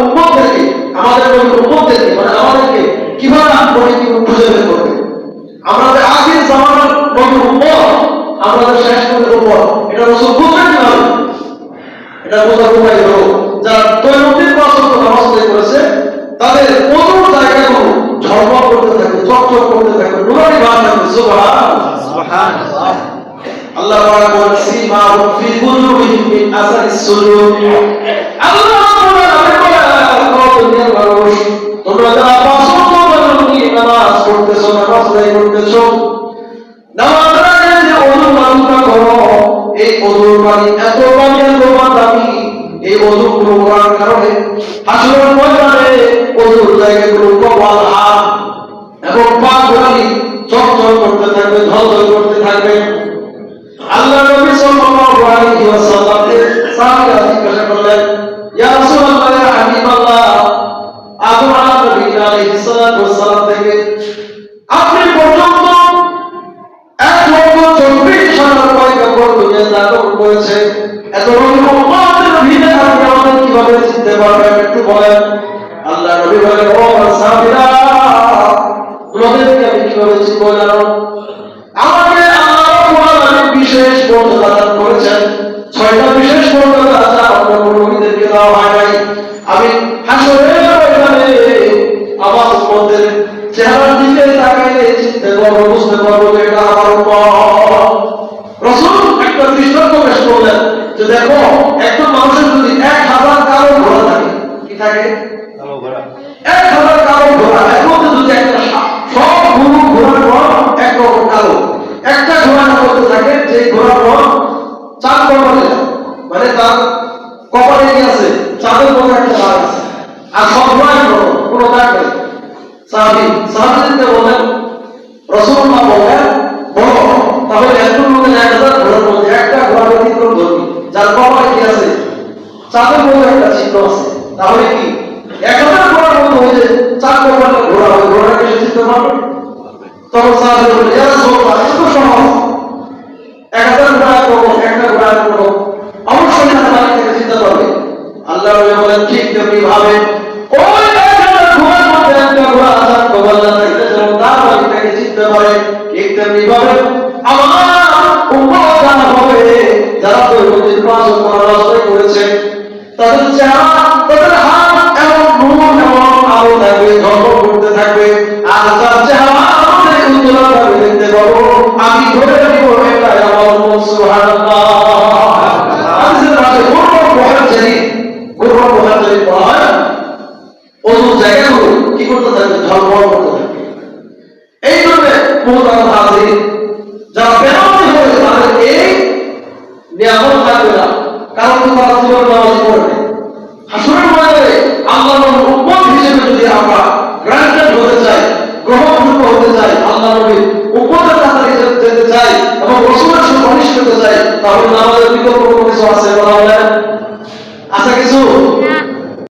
উম্মতদেরকে, আমাদের উম্মতদেরকে মানে আমাদেরকে কিভাবে করে কি খুঁজে বের করবে। আমরা যে আখির জামানার নবীর উম্মত, আমরা যে শেষ নবীর উম্মত, এটা রাসূল বুঝবেন কিভাবে? এটা বোঝার উপায় হলো যারা দৈনন্দিন ৫ ওয়াক্ত নামাজ আদায় করেছে তাদের ওযুর জায়গাগুলো ঝলমল করতে থাকে, চকচক করতে থাকে, নুরানি ভাব থাকে। সুবহানাল্লাহ। আল্লাহ পাক বলেন সীমাহুম ফি বুজুহিহিম মিন আসারিস সুজুদ। আল্লাহ দুনিয়ার মানুষ, তোমরা যারা ৫ ওয়াক্ত নামাজ পড়তেছো, নামাজ আদায় করতেছো, নামাজের আগে যে ওযুর পানিটা করো, এই ওযুর পানি এত দামি, এই ওযুগুলো করার কারণে হাসরের ময়দানে ওযুর জায়গাগুলো কপাল হাত এবং পা গুলি চকচক করতে থাকবে, ঝলঝল করতে থাকবে। আল্লাহ নবী সাল্লাল্লাহু আলাইহি ওয়াসাল্লামকে সাহাবীরা জিজ্ঞাসা করলেন, ইয়া রাসূলুল্লাহ, ইয়া হাবিবাল্লাহ, আদম আলাইহিস সালাতু ওয়াস সালাম থেকে আপনি পর্যন্ত ১,৪৪,০০০ পয়গম্বর দুনিয়াতে আগমন করেছে, এত নবী উম্মতের ভিড়ে আপনি আমাদের কিভাবে চিনতে পারবেন একটু বলেন। আল্লাহ নবী বলেন, ও সাহাবীরা, তোমাদেরকে আমি কিভাবে চিনব জানো? আমাকে আল্লাহ রাব্বুল আলামিন বিশেষ মর্যাদা দান করেছেন, ৬টা বিশেষ মর্যাদা যা অন্য কোন নবীদেরকে দেওয়া হয় নাই। আমি হাসরের ময়দানে আমার উম্মতের চেহারার দিকে তাকাইলে চিনতে পারবো, বুঝতে পারবো যে এটা আমার উম্মত। রাসূল একটা দৃষ্টান্ত পেশ করলেন যে দেখো, একজন মানুষের যদি ১,০০০ কালো ঘোড়া থাকে, কি থাকে? কালো ঘোড়া। ১,০০০ কালো ঘোড়া, এর মধ্যে যদি একটা সব ঘোড়ার রং একরকম কালো, একটা ঘোড়ার মধ্যে থাকে যে ঘোড়ার রং চাঁদ কপালে, মানে তার কপালে কি আছে? চাঁদের মতো একটা দাগ আছে, আর সব ঘোড়া একরকম, কোনো দাগ নেই। সাহাবীদেরকে বলেন, রাসূলুল্লাহ বলেন, বলো তাহলে একজন মধ্যে ১,০০০ ঘোড়ার মধ্যে একটা ঘোড়া ব্যতিক্রম ধর্মী, যার কপালে কি আছে? চাঁদের মতো একটা চিহ্ন আছে, তাহলে কি ১,০০০ ঘোড়ার মধ্যে ওই যে চাঁদ কপালের ঘোড়া, ওই ঘোড়াকে সে চিনতে পারবে? তখন সাহাবীরা বলে, ইয়া রাসূলুল্লাহ, এটা তো সহজ, ১,০০০ ঘোড়া একরকম, একটা ঘোড়া একরকম, অবশ্যই তারা বাড়ি থেকে চিনতে পারবে। আল্লাহ বলেন, ঠিক তেমনি ভাবে ওই ১,০০০ ঘোড়ার মধ্যে একটা ঘোড়া চাঁদ কপালে থাকলে যেমন তার বাড়ি থেকে চিনতে পারে, ঠিক তেমনি ভাবে আমার উম্মত যারা হবে, যারা দৈনন্দিন ৫ ওয়াক্ত নামাজ আদায় করেছে, তাদের চেহারা, তাদের হাত এবং মুখ এবং আলো থাকবে, ঝলমল করতে থাকবে, আর তার চেহারা আমাদের উজ্জ্বল ভাবে দেখতে পাবো। আমি ধরে নিব এটাই আমার উম্মত। সুবহানাল্লাহ।